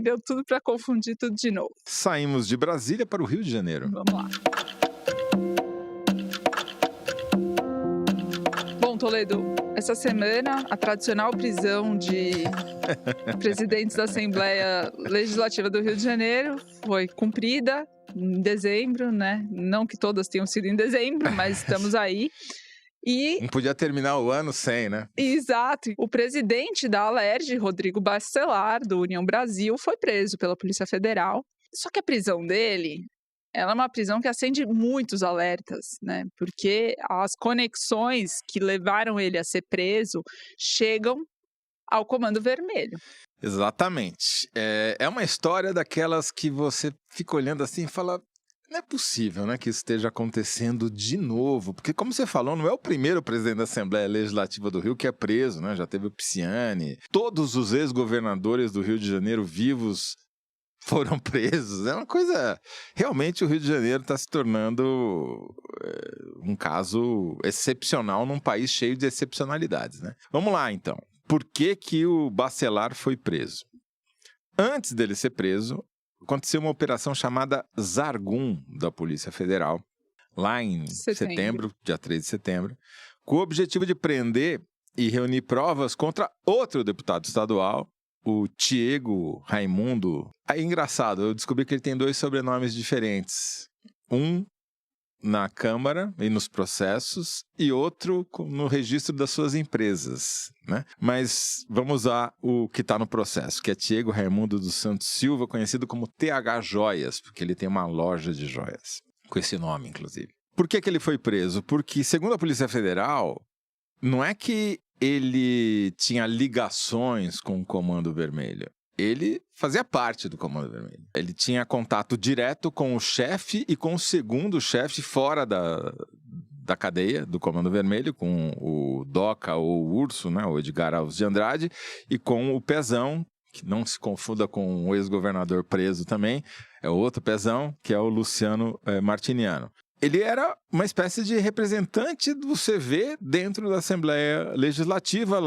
deu tudo para confundir tudo de novo. Saímos de Brasília para o Rio de Janeiro. Vamos lá. Bom, Toledo, essa semana a tradicional prisão de presidentes da Assembleia Legislativa do Rio de Janeiro foi cumprida em dezembro, né? Não que todas tenham sido em dezembro, mas estamos aí. E... não podia terminar o ano sem, né? Exato. O presidente da Alerj, Rodrigo Bacelar, do União Brasil, foi preso pela Polícia Federal. Só que a prisão dele, ela é uma prisão que acende muitos alertas, né? Porque as conexões que levaram ele a ser preso chegam ao Comando Vermelho. Exatamente. É uma história daquelas que você fica olhando assim e fala... não é possível, né, que isso esteja acontecendo de novo, porque como você falou, não é o primeiro presidente da Assembleia Legislativa do Rio que é preso, né? Já teve o Pisciani, todos os ex-governadores do Rio de Janeiro vivos foram presos. É uma coisa... realmente o Rio de Janeiro está se tornando um caso excepcional num país cheio de excepcionalidades, né? Vamos lá, então. Por que o Bacelar foi preso? Antes dele ser preso, aconteceu uma operação chamada Zargum, da Polícia Federal, lá em setembro, dia 3 de setembro, com o objetivo de prender e reunir provas contra outro deputado estadual, o Diego Raimundo. Aí, engraçado, eu descobri que ele tem 2 sobrenomes diferentes. Um na Câmara e nos processos, e outro no registro das suas empresas, né? Mas vamos usar o que está no processo, que é Diego Raimundo dos Santos Silva, conhecido como TH Joias, porque ele tem uma loja de joias, com esse nome, inclusive. Por que ele foi preso? Porque, segundo a Polícia Federal, não é que ele tinha ligações com o Comando Vermelho. Ele fazia parte do Comando Vermelho. Ele tinha contato direto com o chefe e com o segundo chefe fora da cadeia do Comando Vermelho, com o Doca ou o Urso, né, o Edgar Alves de Andrade, e com o Pezão, que não se confunda com o ex-governador preso também, é outro Pezão, que é o Luciano Martiniano. Ele era uma espécie de representante do CV dentro da Assembleia Legislativa,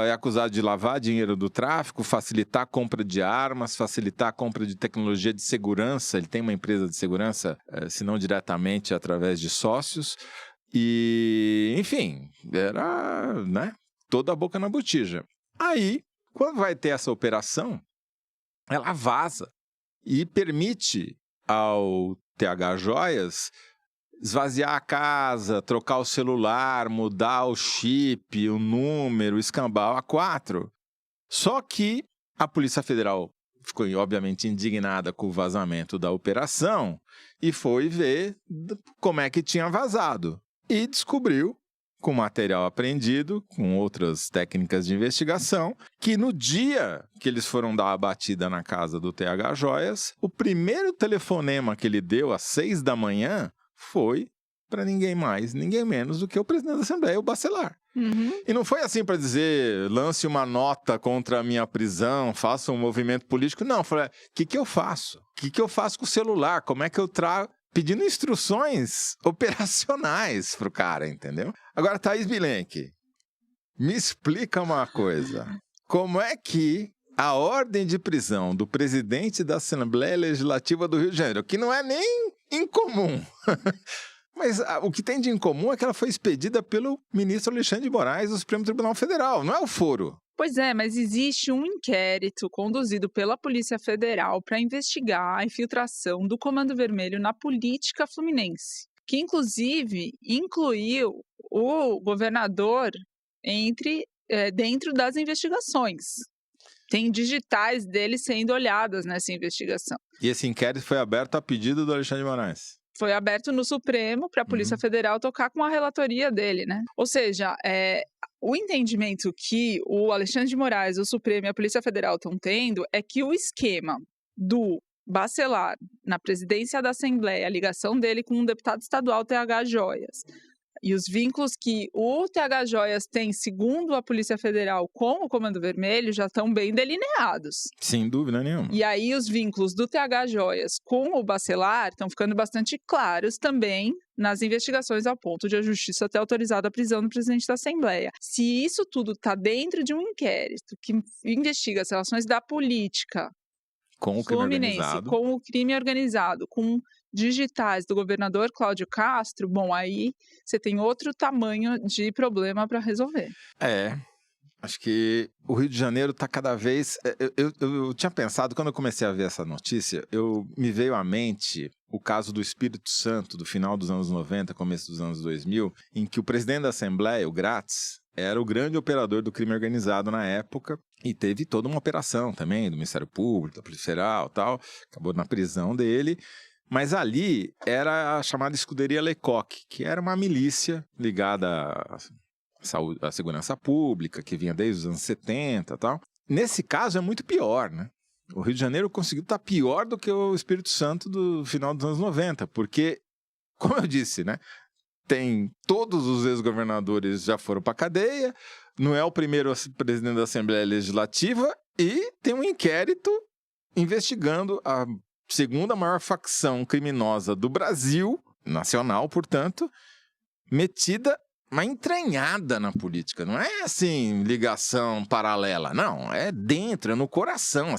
é acusado de lavar dinheiro do tráfico, facilitar a compra de armas, facilitar a compra de tecnologia de segurança. Ele tem uma empresa de segurança, se não diretamente, através de sócios. E, enfim, era, né, toda a boca na botija. Aí, quando vai ter essa operação, ela vaza e permite ao TH Joias esvaziar a casa, trocar o celular, mudar o chip, o número, escambar o A4. Só que a Polícia Federal ficou, obviamente, indignada com o vazamento da operação e foi ver como é que tinha vazado. E descobriu, com material apreendido, com outras técnicas de investigação, que no dia que eles foram dar a batida na casa do TH Joias, o primeiro telefonema que ele deu às 6 da manhã foi para ninguém mais, ninguém menos do que o presidente da Assembleia, o Bacelar. Uhum. E não foi assim para dizer, lance uma nota contra a minha prisão, faça um movimento político. Não, falei, o que eu faço? O que eu faço com o celular? Como é que eu trago? Pedindo instruções operacionais pro cara, entendeu? Agora, Thaís Bilenque, me explica uma coisa. Como é que a ordem de prisão do presidente da Assembleia Legislativa do Rio de Janeiro, que não é nem incomum, mas o que tem de incomum é que ela foi expedida pelo ministro Alexandre de Moraes do Supremo Tribunal Federal, não é o foro. Pois é, mas existe um inquérito conduzido pela Polícia Federal para investigar a infiltração do Comando Vermelho na política fluminense, que inclusive incluiu o governador dentro das investigações. Tem digitais dele sendo olhadas nessa investigação. E esse inquérito foi aberto a pedido do Alexandre de Moraes? Foi aberto no Supremo para a Polícia Federal tocar com a relatoria dele, né? Ou seja, o entendimento que o Alexandre de Moraes, o Supremo e a Polícia Federal estão tendo é que o esquema do Bacelar na presidência da Assembleia, a ligação dele com um deputado estadual, TH Joias, e os vínculos que o TH Joias tem, segundo a Polícia Federal, com o Comando Vermelho, já estão bem delineados. Sem dúvida nenhuma. E aí os vínculos do TH Joias com o Bacelar estão ficando bastante claros também nas investigações, ao ponto de a Justiça ter autorizado a prisão do presidente da Assembleia. Se isso tudo está dentro de um inquérito que investiga as relações da política Com o crime organizado. com o crime organizado, com digitais do governador Cláudio Castro, bom, aí você tem outro tamanho de problema para resolver. Acho que o Rio de Janeiro está cada vez... Eu tinha pensado, quando eu comecei a ver essa notícia, me veio à mente o caso do Espírito Santo, do final dos anos 90, começo dos anos 2000, em que o presidente da Assembleia, o Gratz, era o grande operador do crime organizado na época e teve toda uma operação também do Ministério Público, da Polícia Federal e tal, acabou na prisão dele. Mas ali era a chamada Escuderia Lecoq, que era uma milícia ligada à segurança pública, que vinha desde os anos 70 e tal. Nesse caso é muito pior, né? O Rio de Janeiro conseguiu estar pior do que o Espírito Santo do final dos anos 90, porque, como eu disse, né? Todos os ex-governadores já foram para a cadeia, não é o primeiro presidente da Assembleia Legislativa e tem um inquérito investigando a segunda maior facção criminosa do Brasil, nacional, portanto, metida, mas entranhada na política. Não é assim, ligação paralela. Não, é dentro, é no coração.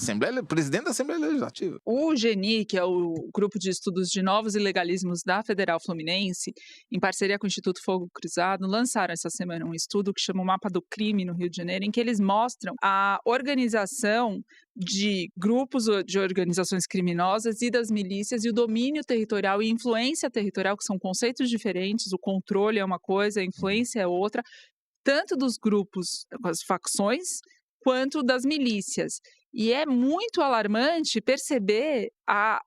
Presidente da Assembleia Legislativa. O GENI, que é o Grupo de Estudos de Novos Ilegalismos da Federal Fluminense, em parceria com o Instituto Fogo Cruzado, lançaram essa semana um estudo que chama o Mapa do Crime no Rio de Janeiro, em que eles mostram a organização de grupos de organizações criminosas e das milícias e o domínio territorial e influência territorial, que são conceitos diferentes. O controle é uma coisa, a influência é outra, tanto dos grupos, as facções, quanto das milícias. E é muito alarmante perceber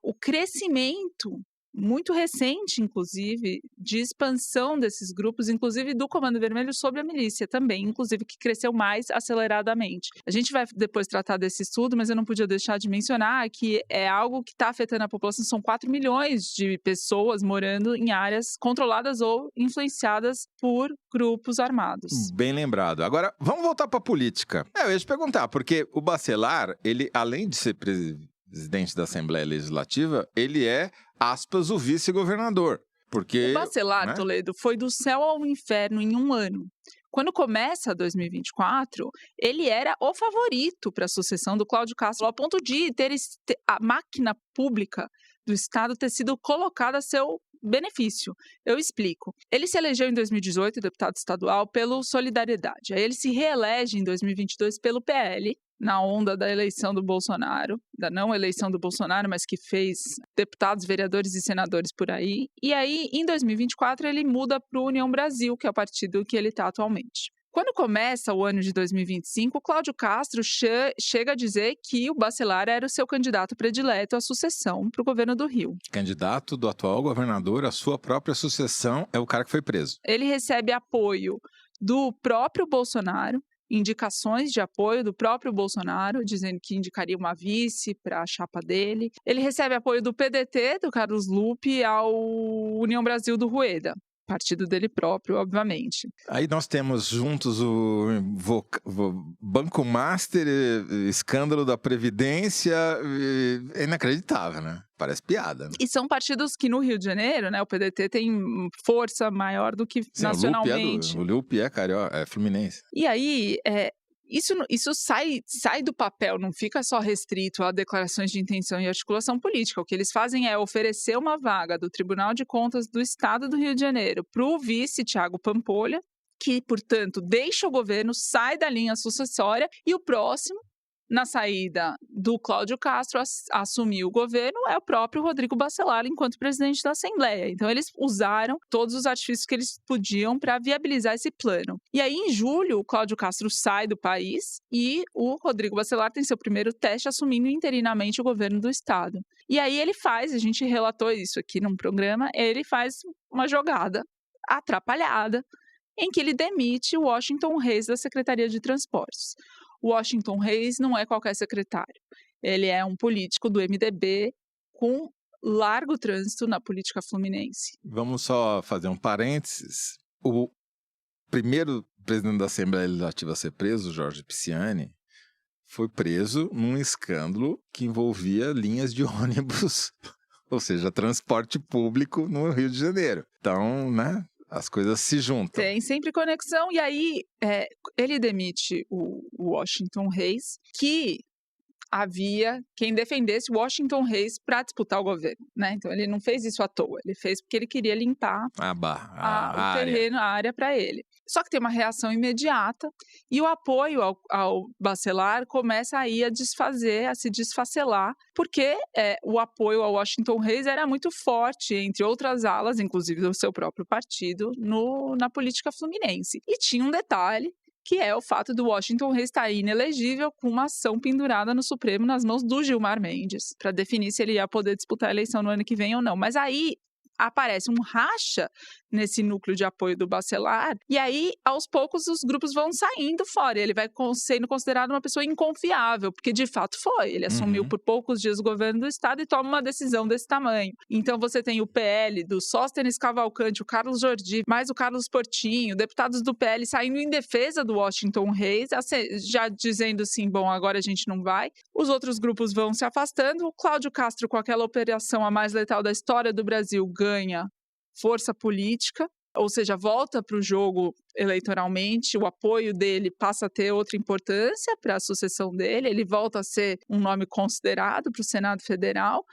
o crescimento muito recente, inclusive, de expansão desses grupos, inclusive do Comando Vermelho sobre a milícia também, inclusive que cresceu mais aceleradamente. A gente vai depois tratar desse estudo, mas eu não podia deixar de mencionar que é algo que está afetando a população. São 4 milhões de pessoas morando em áreas controladas ou influenciadas por grupos armados. Bem lembrado. Agora, vamos voltar para a política. Eu ia te perguntar, porque o Bacelar, ele, além de ser presidente da Assembleia Legislativa, ele é, aspas, o vice-governador. Porque, o Bacelar, né, Toledo, foi do céu ao inferno em um ano. Quando começa 2024, ele era o favorito para a sucessão do Cláudio Castro, ao ponto de ter a máquina pública do Estado ter sido colocada a seu benefício. Eu explico. Ele se elegeu em 2018, deputado estadual, pelo Solidariedade. Aí ele se reelege em 2022 pelo PL, na onda da eleição do Bolsonaro, da não eleição do Bolsonaro, mas que fez deputados, vereadores e senadores por aí. E aí, em 2024, ele muda para o União Brasil, que é o partido que ele está atualmente. Quando começa o ano de 2025, o Cláudio Castro chega a dizer que o Bacelar era o seu candidato predileto à sucessão para o governo do Rio. Candidato do atual governador à sua própria sucessão é o cara que foi preso. Ele recebe apoio do próprio Bolsonaro, indicações de apoio do próprio Bolsonaro, dizendo que indicaria uma vice para a chapa dele. Ele recebe apoio do PDT, do Carlos Lupe, ao União Brasil do Rueda. Partido dele próprio, obviamente. Aí nós temos juntos o Banco Master, escândalo da Previdência, é inacreditável, né? Parece piada. Né? E são partidos que no Rio de Janeiro, né, o PDT tem força maior do que sim, nacionalmente. O Lupe é carioca, é fluminense. E aí, isso sai do papel, não fica só restrito a declarações de intenção e articulação política. O que eles fazem é oferecer uma vaga do Tribunal de Contas do Estado do Rio de Janeiro para o vice Thiago Pampolha, que, portanto, deixa o governo, sai da linha sucessória, e o próximo, na saída do Cláudio Castro, assumir o governo é o próprio Rodrigo Bacelar enquanto presidente da Assembleia. Então, eles usaram todos os artifícios que eles podiam para viabilizar esse plano. E aí, em julho, o Cláudio Castro sai do país e o Rodrigo Bacelar tem seu primeiro teste assumindo interinamente o governo do Estado. E aí ele a gente relatou isso aqui num programa, ele faz uma jogada atrapalhada em que ele demite o Washington Reis da Secretaria de Transportes. O Washington Reis não é qualquer secretário. Ele é um político do MDB com largo trânsito na política fluminense. Vamos só fazer um parênteses. O primeiro presidente da Assembleia Legislativa a ser preso, Jorge Pisciani, foi preso num escândalo que envolvia linhas de ônibus, ou seja, transporte público no Rio de Janeiro. Então, né? As coisas se juntam. Tem sempre conexão. E aí, ele demite o Washington Reis, que havia quem defendesse Washington Reis para disputar o governo, né? Então ele não fez isso à toa, ele fez porque ele queria limpar o terreno, a área para ele. Só que tem uma reação imediata e o apoio ao Bacelar começa aí a se desfacelar, porque o apoio ao Washington Reis era muito forte entre outras alas, inclusive do seu próprio partido, na política fluminense. E tinha um detalhe, que é o fato do Washington Reis estar inelegível com uma ação pendurada no Supremo nas mãos do Gilmar Mendes, para definir se ele ia poder disputar a eleição no ano que vem ou não. Mas aí aparece um racha nesse núcleo de apoio do Bacelar, e aí, aos poucos, os grupos vão saindo fora, e ele vai sendo considerado uma pessoa inconfiável, porque de fato foi, ele assumiu por poucos dias o governo do estado e toma uma decisão desse tamanho. Então você tem o PL do Sóstenes Cavalcante, o Carlos Jordi, mais o Carlos Portinho, deputados do PL saindo em defesa do Washington Reis, já dizendo assim, bom, agora a gente não vai. Os outros grupos vão se afastando, o Cláudio Castro, com aquela operação a mais letal da história do Brasil, ganha força política, ou seja, volta para o jogo eleitoralmente, o apoio dele passa a ter outra importância para a sucessão dele, ele volta a ser um nome considerado para o Senado Federal,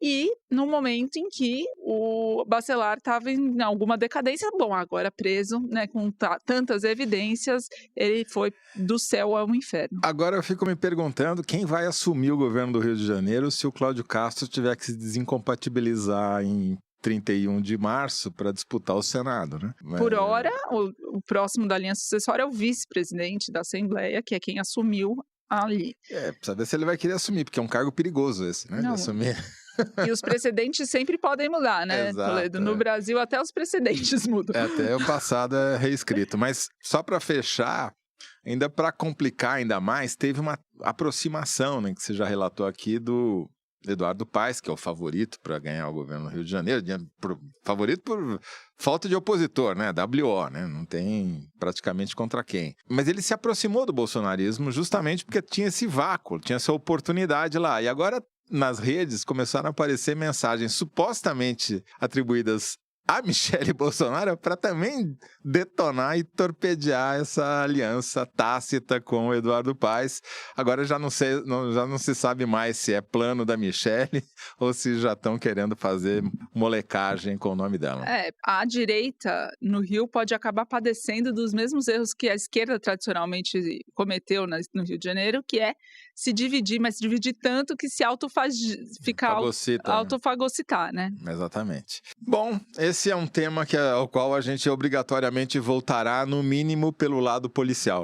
e no momento em que o Bacelar estava em alguma decadência, bom, agora preso, né, com tantas evidências, ele foi do céu ao inferno. Agora eu fico me perguntando quem vai assumir o governo do Rio de Janeiro se o Cláudio Castro tiver que se desincompatibilizar em 31 de março para disputar o Senado, né? Por hora, o próximo da linha sucessória é o vice-presidente da Assembleia, que é quem assumiu ali. Precisa ver se ele vai querer assumir, porque é um cargo perigoso esse, né? De assumir. E os precedentes sempre podem mudar, né, Exato, Toledo? No Brasil, até os precedentes mudam. Até o passado é reescrito. Mas só para fechar, ainda para complicar ainda mais, teve uma aproximação, né, que você já relatou aqui, do Eduardo Paes, que é o favorito para ganhar o governo do Rio de Janeiro, favorito por falta de opositor, né? WO, né? Não tem praticamente contra quem. Mas ele se aproximou do bolsonarismo justamente porque tinha esse vácuo, tinha essa oportunidade lá. E agora, nas redes, começaram a aparecer mensagens supostamente atribuídas a Michele Bolsonaro para também detonar e torpedear essa aliança tácita com o Eduardo Paes. Agora já não se sabe mais se é plano da Michele ou se já estão querendo fazer molecagem com o nome dela. A direita no Rio pode acabar padecendo dos mesmos erros que a esquerda tradicionalmente cometeu no Rio de Janeiro, que é se dividir, mas se dividir tanto que se autofagocitar, né? Exatamente. Bom, esse é um tema ao qual a gente obrigatoriamente voltará, no mínimo, pelo lado policial.